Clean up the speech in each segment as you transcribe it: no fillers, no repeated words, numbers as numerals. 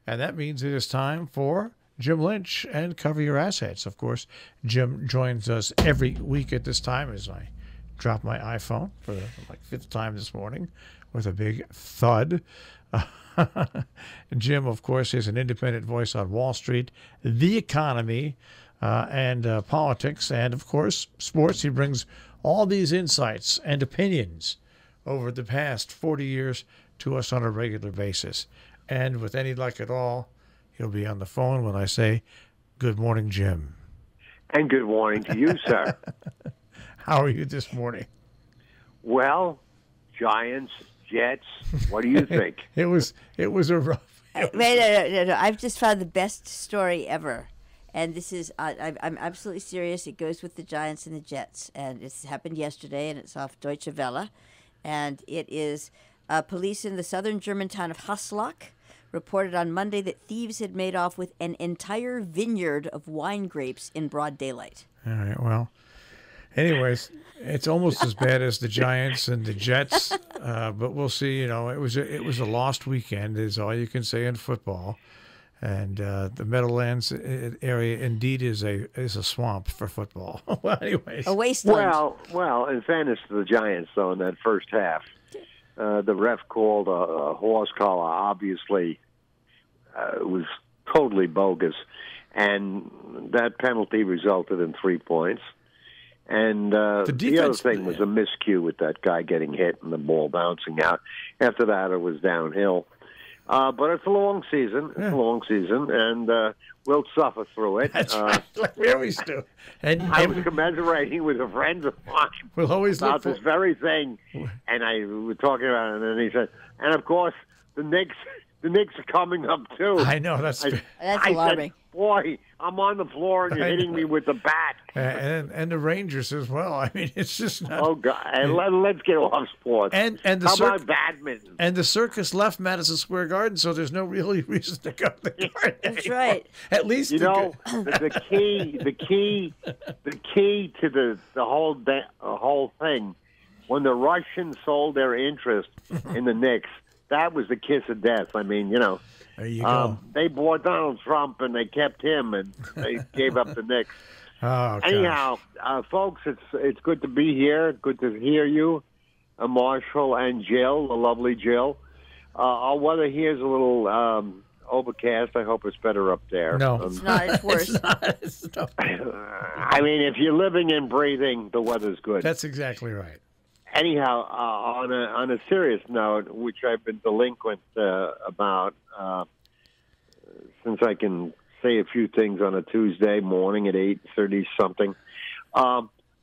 And that means it is time for Jim Lynch and Cover Your Assets. Of course, Jim joins us every week at this time as I drop my iPhone for the fifth time this morning with a big thud. Jim, of course, is an independent voice on Wall Street, the economy, and politics, and, of course, sports. He brings all these insights and opinions over the past 40 years to us on a regular basis. And with any luck at all, he'll be on the phone when I say, good morning, Jim. And good morning to you, sir. How are you this morning? Well, Giants, Jets, what do you think? It was a rough... No. I've just found the best story ever. And this is, I'm absolutely serious. It goes with the Giants and the Jets. And it's happened yesterday, and it's off Deutsche Welle. And it is police in the southern German town of Haslach reported on Monday that thieves had made off with an entire vineyard of wine grapes in broad daylight. All right, well, anyways, it's almost as bad as the Giants and the Jets, but we'll see. You know, it was a lost weekend, is all you can say in football. And the Meadowlands area indeed is a swamp for football. Well, anyways, a wasteland. Well, in fairness to the Giants, though, in that first half, the ref called a horse collar. Obviously, it was totally bogus, and that penalty resulted in 3 points. And the other thing was a miscue with that guy getting hit and the ball bouncing out. After that, it was downhill. But it's a long season. And we'll suffer through it. That's right, like we always do. And I was commiserating with a friend of mine we'll always about this very thing, and we were talking about it, and he said, and of course, the Knicks are coming up too. I know, that's alarming. Said, boy, I'm on the floor and you're hitting me with the bat. And the Rangers as well. I mean, it's just not... Oh, God. Let's get off sports. And the How about badminton? And the circus left Madison Square Garden, so there's no really reason to go to the Garden That's anymore. right. At least the key to the whole thing, when the Russians sold their interest in the Knicks, that was the kiss of death. I mean, there you go. They bought Donald Trump and they kept him, and they gave up the Knicks. Oh, anyhow, folks, it's good to be here. Good to hear you, Marshall and Jill, the lovely Jill. Our weather here is a little overcast. I hope it's better up there. No, it's not. It's worse. It's not. I mean, if you're living and breathing, the weather's good. That's exactly right. Anyhow, on a serious note, which I've been delinquent about since I can say a few things on a Tuesday morning at 8:30 something,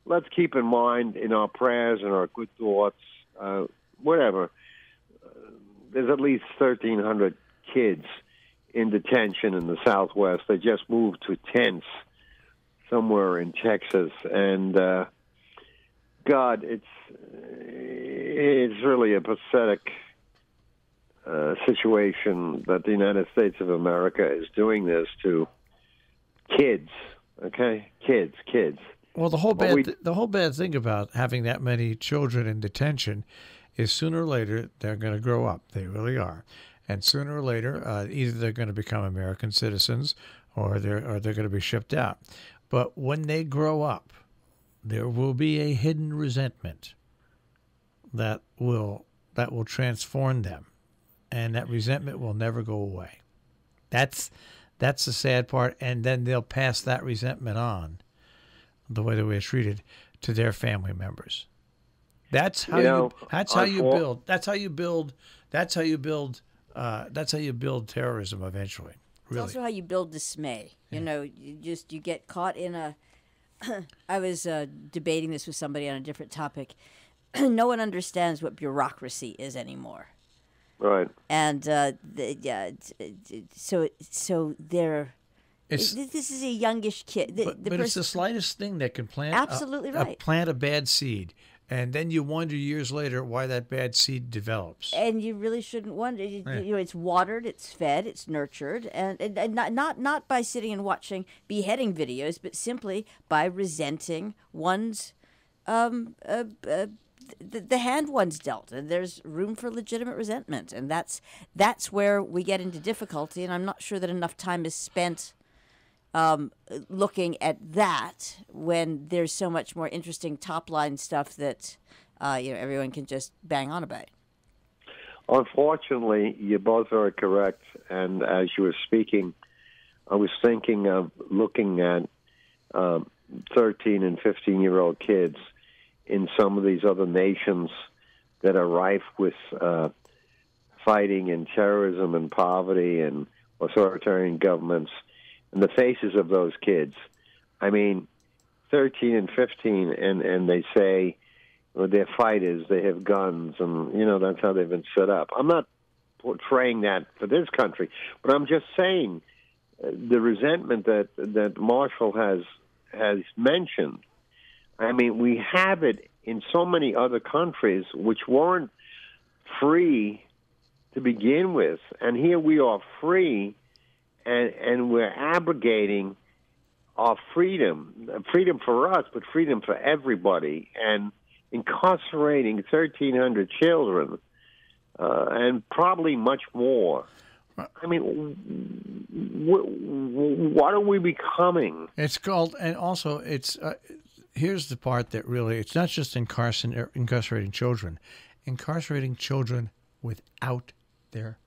let's keep in mind in our prayers and our good thoughts, whatever, there's at least 1,300 kids in detention in the Southwest. They just moved to tents somewhere in Texas, and God, it's really a pathetic situation that the United States of America is doing this to kids. Okay, kids. Well, the whole bad thing about having that many children in detention is sooner or later they're going to grow up. They really are, and sooner or later either they're going to become American citizens or they're going to be shipped out. But when they grow up, there will be a hidden resentment that will transform them, and that resentment will never go away. That's the sad part, and then they'll pass that resentment on, the way they were treated, to their family members. That's how you build terrorism eventually. Really. It's also how you build dismay. Yeah. You get caught in a. I was debating this with somebody on a different topic. No one understands what bureaucracy is anymore. Right. And so they're. This is a youngish kid. But it's the slightest thing that can plant. Absolutely right. Plant a bad seed, and then you wonder years later why that bad seed develops. And you really shouldn't wonder. It's watered, it's fed, it's nurtured, and not by sitting and watching beheading videos, but simply by resenting one's the hand one's dealt, and there's room for legitimate resentment, and that's where we get into difficulty. And I'm not sure that enough time is spent looking at that when there's so much more interesting top line stuff that everyone can just bang on about. Unfortunately, you're both very correct. And as you were speaking, I was thinking of looking at 13 and 15-year-old kids in some of these other nations that are rife with fighting and terrorism and poverty and authoritarian governments, and the faces of those kids. I mean, 13 and 15, and they say, well, they're fighters, they have guns, and, that's how they've been set up. I'm not portraying that for this country, but I'm just saying the resentment that Marshall has mentioned. I mean, we have it in so many other countries which weren't free to begin with, and here we are free, and we're abrogating our freedom for us, but freedom for everybody, and incarcerating 1,300 children, and probably much more. I mean, what are we becoming? It's called, and also it's, here's the part that really, it's not just incarcerating children without their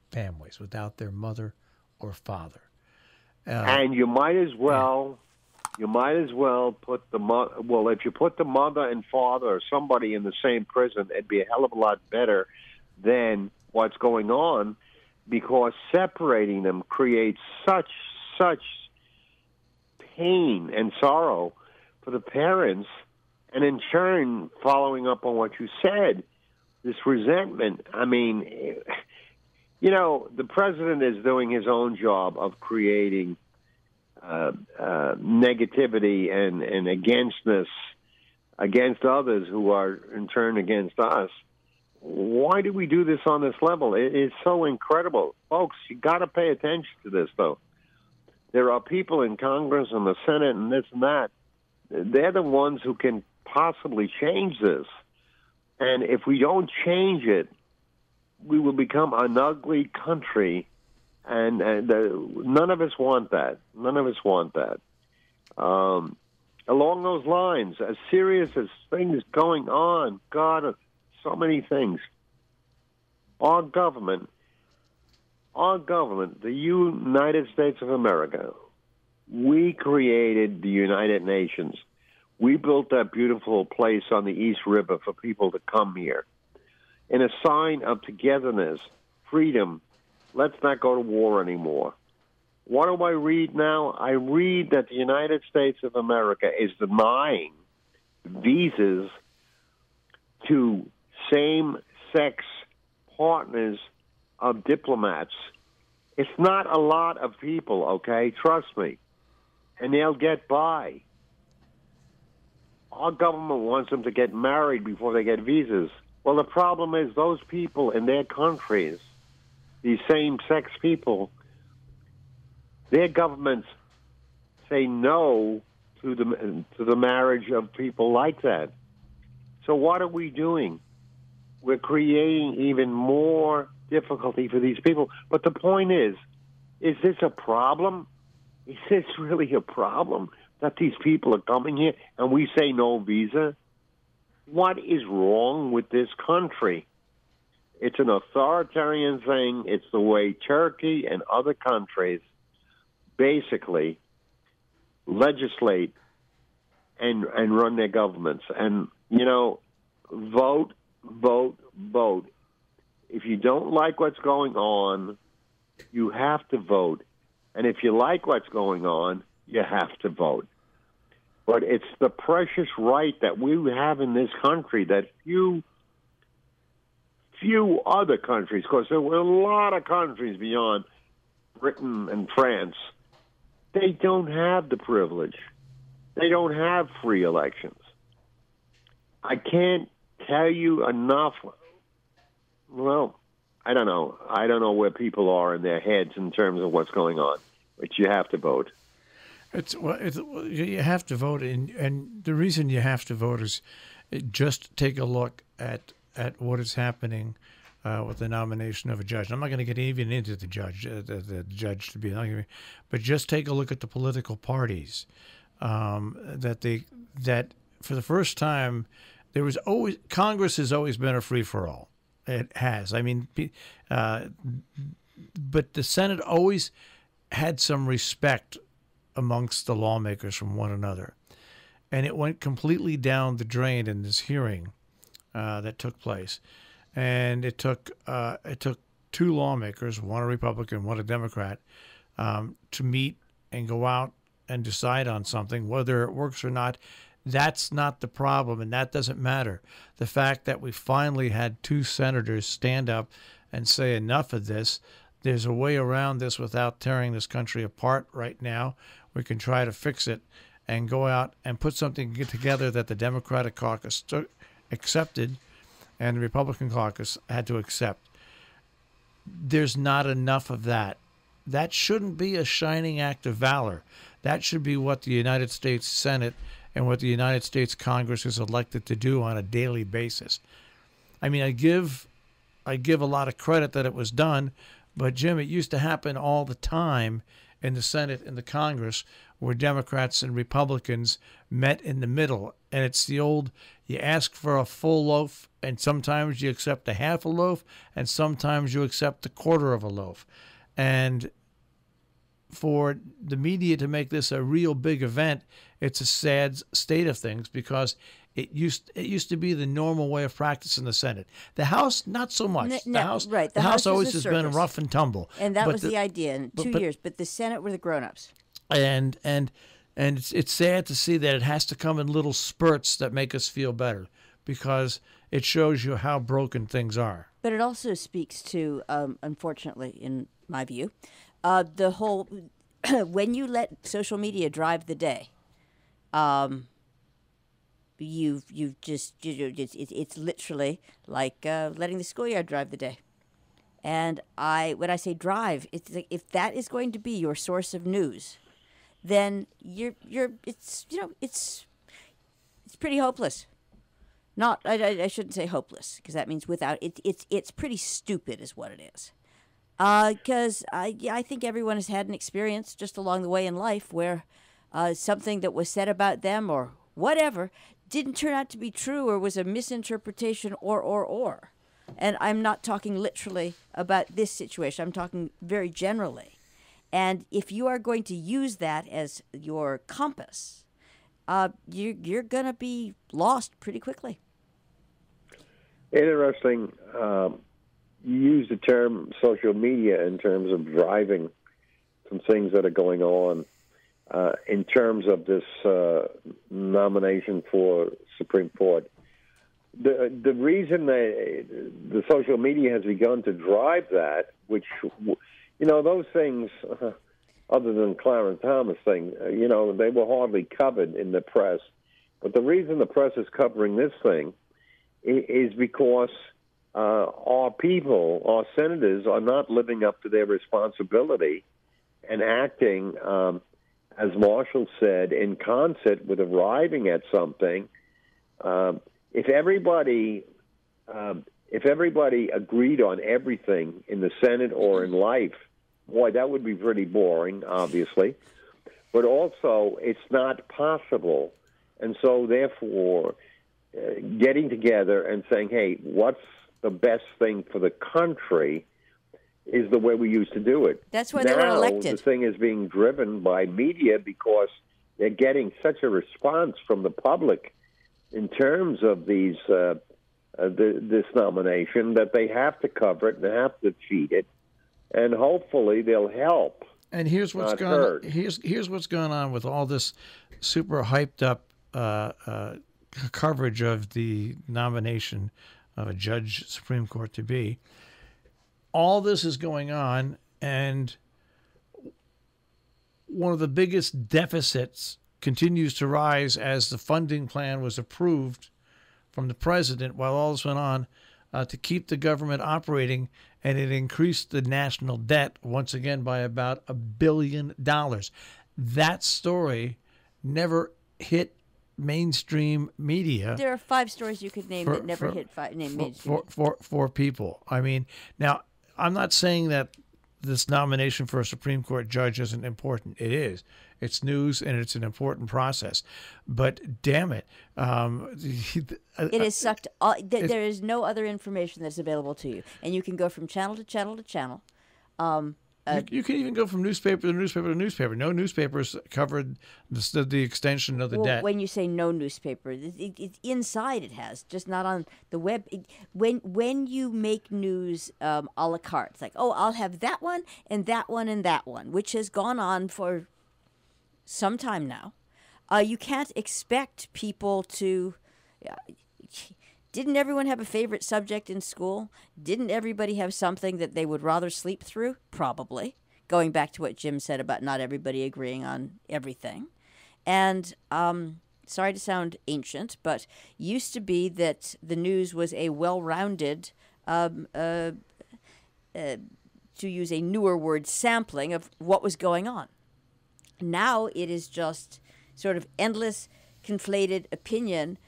families, without their mother or father. And you might as well put if you put the mother and father or somebody in the same prison, it'd be a hell of a lot better than what's going on, because separating them creates such pain and sorrow for the parents, and in turn, following up on what you said, this resentment. I mean, the president is doing his own job of creating negativity and againstness against others who are in turn against us. Why do we do this on this level? It is so incredible. Folks, you got to pay attention to this, though. There are people in Congress and the Senate and this and that. They're the ones who can possibly change this. And if we don't change it, we will become an ugly country. And none of us want that. None of us want that. Along those lines, as serious as things going on, God, so many things. Our government, the United States of America, we created the United Nations. We built that beautiful place on the East River for people to come here. In a sign of togetherness, freedom, let's not go to war anymore. What do I read now? I read that the United States of America is denying visas to same-sex partners of diplomats. It's not a lot of people, okay? Trust me. And they'll get by. Our government wants them to get married before they get visas. Well, the problem is those people in their countries, these same-sex people, their governments say no to the marriage of people like that. So what are we doing? We're creating even more difficulty for these people. But the point is this a problem? Is this really a problem that these people are coming here and we say no visa? What is wrong with this country? It's an authoritarian thing. It's the way Turkey and other countries basically legislate and run their governments. And, vote. If you don't like what's going on, you have to vote. And if you like what's going on, you have to vote. But it's the precious right that we have in this country that few other countries, because there were a lot of countries beyond Britain and France, they don't have the privilege. They don't have free elections. I can't tell you enough. Well, I don't know. I don't know where people are in their heads in terms of what's going on, but you have to vote. You have to vote, and the reason you have to vote is just take a look at what is happening with the nomination of a judge. I'm not going to get even into the judge to be honest, but just take a look at the political parties. That for the first time, Congress has always been a free for all. It has. I mean, but the Senate always had some respect amongst the lawmakers from one another, and it went completely down the drain in this hearing that took place. And it took two lawmakers, one a Republican, one a Democrat, to meet and go out and decide on something. Whether it works or not, that's not the problem, and that doesn't matter. The fact that we finally had two senators stand up and say enough of this. There's a way around this without tearing this country apart right now. We can try to fix it and go out and put something together that the Democratic caucus accepted and the Republican caucus had to accept. There's not enough of that. That shouldn't be a shining act of valor. That should be what the United States Senate and what the United States Congress is elected to do on a daily basis. I mean, I give a lot of credit that it was done, but Jim, it used to happen all the time in the Senate and the Congress where Democrats and Republicans met in the middle. And it's the old, you ask for a full loaf, and sometimes you accept a half a loaf, and sometimes you accept a quarter of a loaf. And for the media to make this a real big event, it's a sad state of things, because it used to be the normal way of practice in the Senate. The House, not so much. The House always has been rough and tumble. And that was the idea in 2 years. But the Senate were the grown-ups. And it's sad to see that it has to come in little spurts that make us feel better, because it shows you how broken things are. But it also speaks to, unfortunately, in my view, the whole when you let social media drive the day, it's literally like letting the schoolyard drive the day. And when I say drive, it's like, if that is going to be your source of news, then it's pretty hopeless. I shouldn't say hopeless, because that means without it. It's pretty stupid, is what it is. Because I think everyone has had an experience just along the way in life where something that was said about them or whatever didn't turn out to be true, or was a misinterpretation, or. And I'm not talking literally about this situation. I'm talking very generally. And if you are going to use that as your compass, you're going to be lost pretty quickly. Interesting. You use the term social media in terms of driving some things that are going on in terms of this nomination for Supreme Court. The reason the social media has begun to drive that, which, those things, other than Clarence Thomas thing, they were hardly covered in the press. But the reason the press is covering this thing is because our people, our senators, are not living up to their responsibility and acting, as Marshall said, in concert with arriving at something. If everybody agreed on everything in the Senate or in life, boy, that would be pretty boring, obviously. But also, it's not possible. And so, therefore, getting together and saying, hey, what's the best thing for the country is the way we used to do it. That's why they were elected. Now the thing is being driven by media because they're getting such a response from the public in terms of these this nomination that they have to cover it and have to feed it, and hopefully they'll help. And here's what's going on. Here's what's going on with all this super hyped up coverage of the nomination of a judge Supreme Court to be. All this is going on, and one of the biggest deficits continues to rise as the funding plan was approved from the president while all this went on to keep the government operating, and it increased the national debt once again by about $1 billion. That story never hit mainstream media. There are 5 stories you could name that never hit mainstream. For people. I mean, now, I'm not saying that this nomination for a Supreme Court judge isn't important. It is. It's news, and it's an important process. But damn it, it is sucked. There is no other information that's available to you, and you can go from channel to channel to channel. You can even go from newspaper to newspaper to newspaper. No newspapers covered the extension of the debt. When you say no newspaper, it's inside it has, just not on the web. When you make news a la carte, it's like, oh, I'll have that one and that one and that one, which has gone on for some time now. You can't expect people to... Didn't everyone have a favorite subject in school? Didn't everybody have something that they would rather sleep through? Probably. Going back to what Jim said about not everybody agreeing on everything. And sorry to sound ancient, but used to be that the news was a well-rounded, to use a newer word, sampling of what was going on. Now it is just sort of endless, conflated opinion,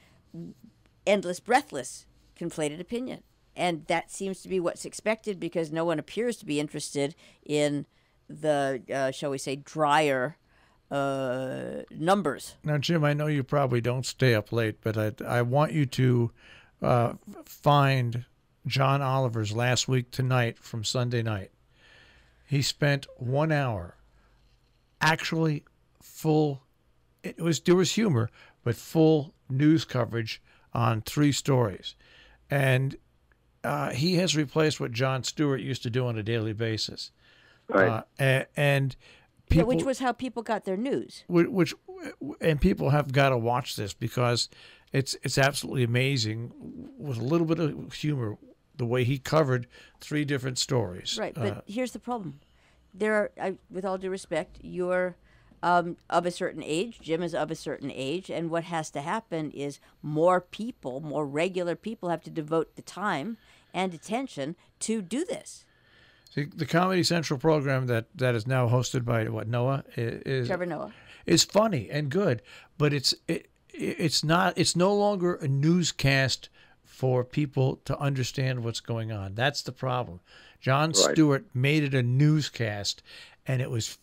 endless, breathless, conflated opinion. And that seems to be what's expected because no one appears to be interested in the, shall we say, drier numbers. Now, Jim, I know you probably don't stay up late, but I want you to find John Oliver's Last Week Tonight from Sunday night. He spent 1 hour, actually full, there was humor, but full news coverage on 3 stories. And he has replaced what Jon Stewart used to do on a daily basis. Right. And people, which was how people got their news. And people have got to watch this because it's absolutely amazing with a little bit of humor, the way he covered 3 different stories. Right, but here's the problem. There are, with all due respect, you're of a certain age. Jim is of a certain age, and what has to happen is more people, more regular people, have to devote the time and attention to do this. See, the Comedy Central program that is now hosted by Noah is Trevor Noah is funny and good, but it's no longer a newscast for people to understand what's going on. That's the problem. Jon Stewart made it a newscast. And it was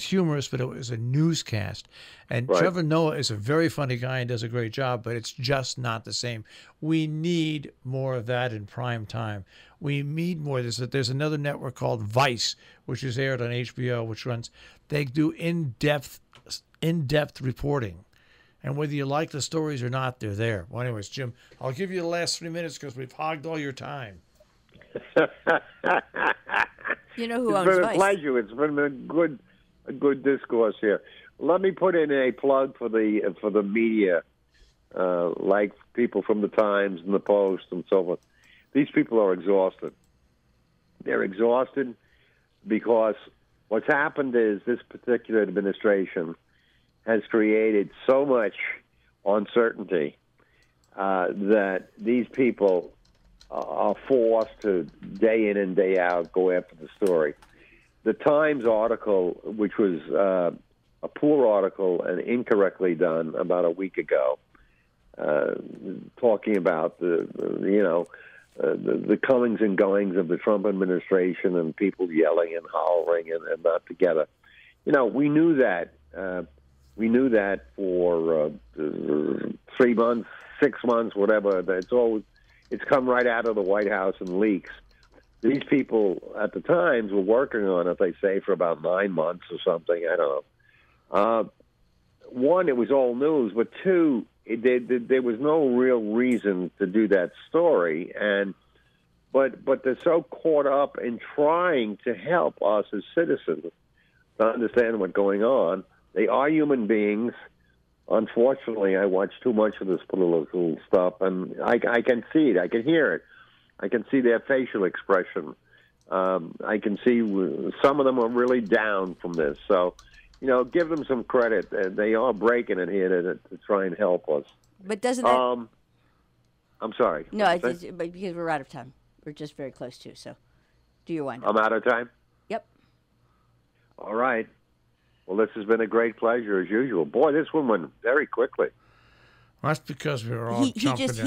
humorous, but it was a newscast. And Trevor Noah is a very funny guy and does a great job, but it's just not the same. We need more of that in prime time. We need more. There's another network called Vice, which is aired on HBO, which runs. They do in-depth reporting. And whether you like the stories or not, they're there. Well, anyways, Jim, I'll give you the last 3 minutes because we've hogged all your time. You know who owns Vice? It's been Vice. a pleasure. It's been a good discourse here. Let me put in a plug for the media, like people from the Times and the Post and so forth. These people are exhausted. They're exhausted because what's happened is this particular administration has created so much uncertainty that these people are forced to day in and day out go after the story. The Times article, which was a poor article and incorrectly done about a week ago, talking about the comings and goings of the Trump administration and people yelling and hollering and not together. We knew that. We knew that for 3 months, 6 months, whatever. It's come right out of the White House in leaks. These people at the Times were working on it, they say, for about 9 months or something. I don't know. 1, it was old news, but 2, there was no real reason to do that story. But they're so caught up in trying to help us as citizens to understand what's going on. They are human beings. Unfortunately, I watch too much of this political stuff, and I can see it. I can hear it. I can see their facial expression. I can see some of them are really down from this. So, give them some credit. They are breaking it here to try and help us. But doesn't that... I'm sorry. No, but because we're out of time. We're just very close to, so do your wind-up. I'm out of time? Yep. All right. Well, this has been a great pleasure, as usual. Boy, this one went very quickly. That's because we were all he just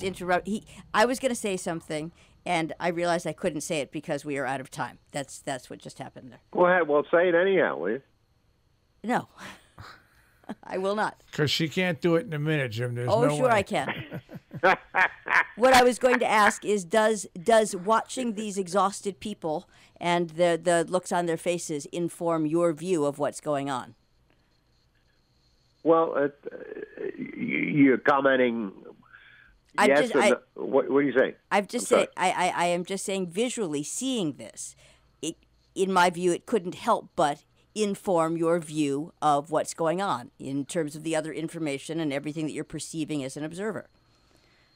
interrupted. I was going to say something, and I realized I couldn't say it because we are out of time. That's what just happened there. Go ahead. Well, say it anyhow, will you? No, I will not. Because she can't do it in a minute, Jim. There's no way. I can. What I was going to ask is, does watching these exhausted people and the looks on their faces inform your view of what's going on? Well, you're commenting. What are you saying? I am just saying visually seeing this. In my view, it couldn't help but inform your view of what's going on in terms of the other information and everything that you're perceiving as an observer.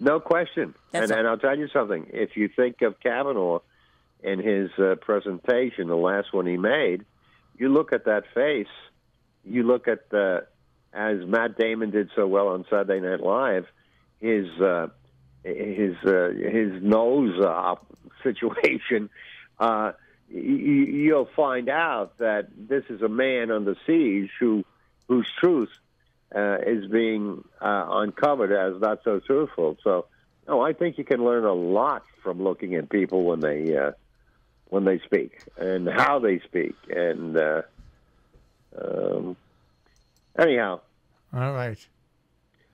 No question. And I'll tell you something. If you think of Kavanaugh in his presentation, the last one he made, you look at that face, you look at as Matt Damon did so well on Saturday Night Live, his nose situation, you'll find out that this is a man under siege whose truth is being uncovered as not so truthful. So, no, I think you can learn a lot from looking at people when they speak and how they speak. And anyhow, all right.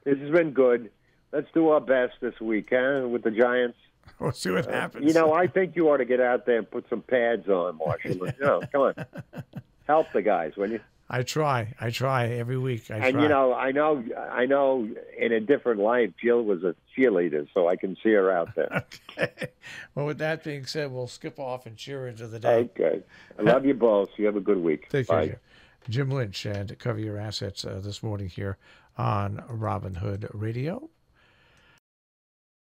This has been good. Let's do our best this week, huh, with the Giants. We'll see what happens. I think you ought to get out there and put some pads on, Marshall. Come on. Help the guys, will you? I try every week. I know in a different life, Jill was a cheerleader, so I can see her out there. Okay. Well, with that being said, we'll skip off and cheer into the day. Okay. I love you both. You have a good week. Take Bye. care. Jim Lynch, and Cover Your Assets this morning here on Robin Hood Radio.